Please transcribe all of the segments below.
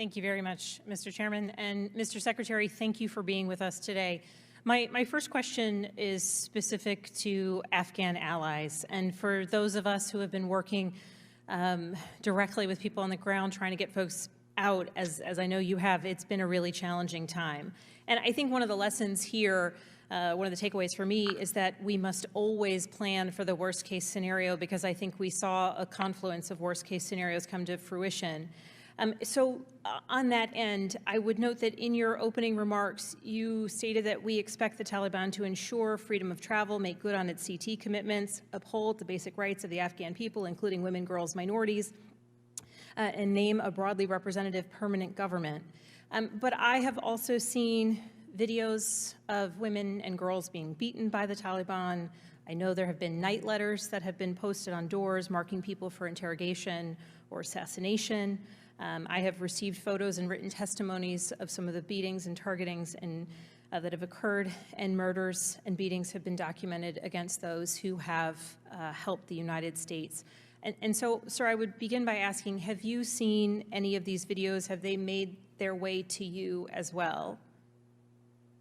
Thank you very much, Mr. Chairman. And Mr. Secretary, thank you for being with us today. My first question is specific to Afghan allies. And for those of us who have been working directly with people on the ground trying to get folks out, as I know you have, it's been a really challenging time. And I think one of the lessons here, one of the takeaways for me, is that we must always plan for the worst case scenario, because I think we saw a confluence of worst case scenarios come to fruition. So on that end, I would note that in your opening remarks, you stated that we expect the Taliban to ensure freedom of travel, make good on its CT commitments, uphold the basic rights of the Afghan people, including women, girls, minorities, and name a broadly representative permanent government. But I have also seen videos of women and girls being beaten by the Taliban. I know there have been night letters that have been posted on doors marking people for interrogation or assassination. I have received photos and written testimonies of some of the beatings and targetings that have occurred, and murders and beatings have been documented against those who have helped the United States. And so, sir, I would begin by asking, have you seen any of these videos? Have they made their way to you as well?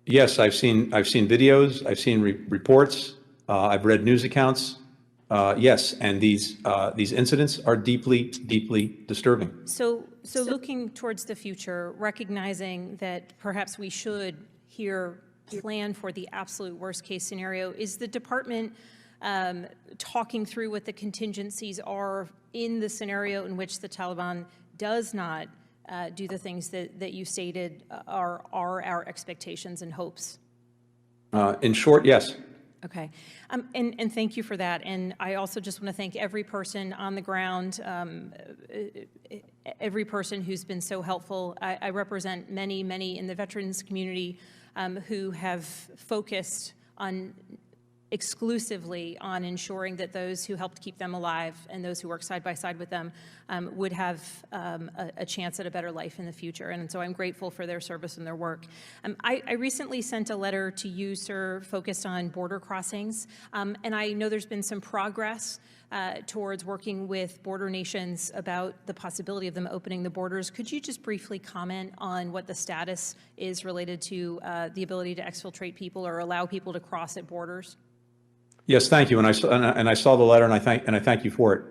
Yes, I've seen videos, I've seen reports, I've read news accounts. Yes, and these incidents are deeply, deeply disturbing. So looking towards the future, recognizing that perhaps we should here plan for the absolute worst case scenario, is the department talking through what the contingencies are in the scenario in which the Taliban does not do the things that you stated are our expectations and hopes? In short, yes. Okay, and thank you for that. And I also just want to thank every person on the ground, every person who's been so helpful. I represent many in the veterans community who have focused on exclusively on ensuring that those who helped keep them alive and those who work side by side with them would have a chance at a better life in the future. And so I'm grateful for their service and their work. I recently sent a letter to you, sir, focused on border crossings. And I know there's been some progress towards working with border nations about the possibility of them opening the borders. Could you just briefly comment on what the status is related to the ability to exfiltrate people or allow people to cross at borders? Yes, thank you. And I saw the letter, and I thank you for it.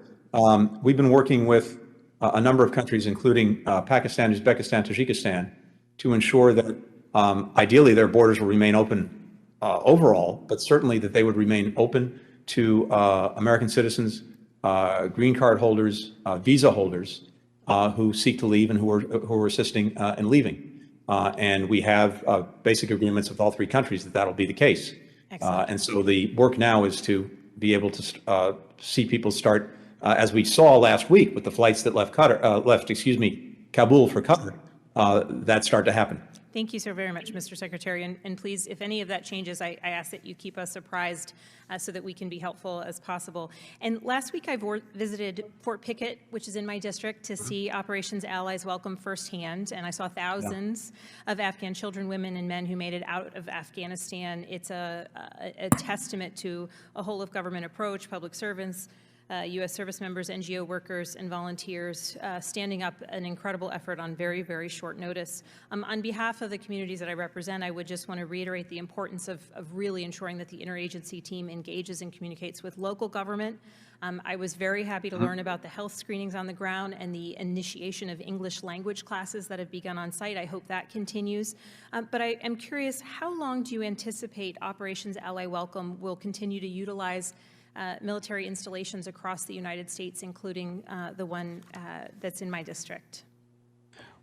We've been working with a number of countries, including Pakistan, Uzbekistan, Tajikistan, to ensure that ideally their borders will remain open overall, but certainly that they would remain open to American citizens, green card holders, visa holders who seek to leave and who are assisting in leaving. And we have basic agreements with all three countries that that'll be the case. And so the work now is to be able to see people start, as we saw last week with the flights that left Kabul for Qatar, that start to happen. Thank you so very much, Mr. Secretary. And please, if any of that changes, I ask that you keep us apprised so that we can be helpful as possible. And last week, I visited Fort Pickett, which is in my district, to see Operations Allies Welcome firsthand. And I saw thousands of Afghan children, women, and men who made it out of Afghanistan. It's a testament to a whole-of-government approach, public servants, U.S. service members, NGO workers, and volunteers standing up an incredible effort on very, very short notice. On behalf of the communities that I represent, I would just want to reiterate the importance of really ensuring that the interagency team engages and communicates with local government. I was very happy to learn about the health screenings on the ground and the initiation of English language classes that have begun on site. I hope that continues. But I am curious, how long do you anticipate Operations Ally Welcome will continue to utilize military installations across the United States, including the one that's in my district?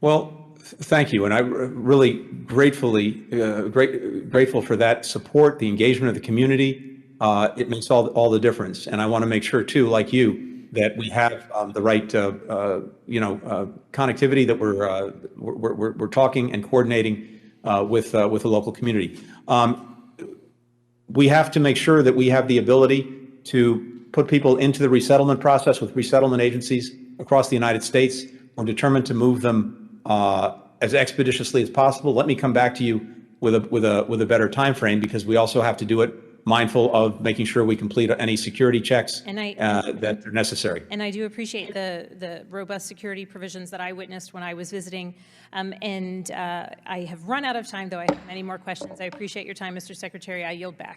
Well, thank you, and I'm really grateful for that support, the engagement of the community. It makes all the difference, and I want to make sure too, like you, that we have the right connectivity, that we're talking and coordinating with the local community. We have to make sure that we have the ability to put people into the resettlement process with resettlement agencies across the United States. We're determined to move them as expeditiously as possible. Let me come back to you with a better time frame, because we also have to do it mindful of making sure we complete any security checks And that are necessary. And I do appreciate the robust security provisions that I witnessed when I was visiting. I have run out of time, though I have many more questions. I appreciate your time, Mr. Secretary. I yield back.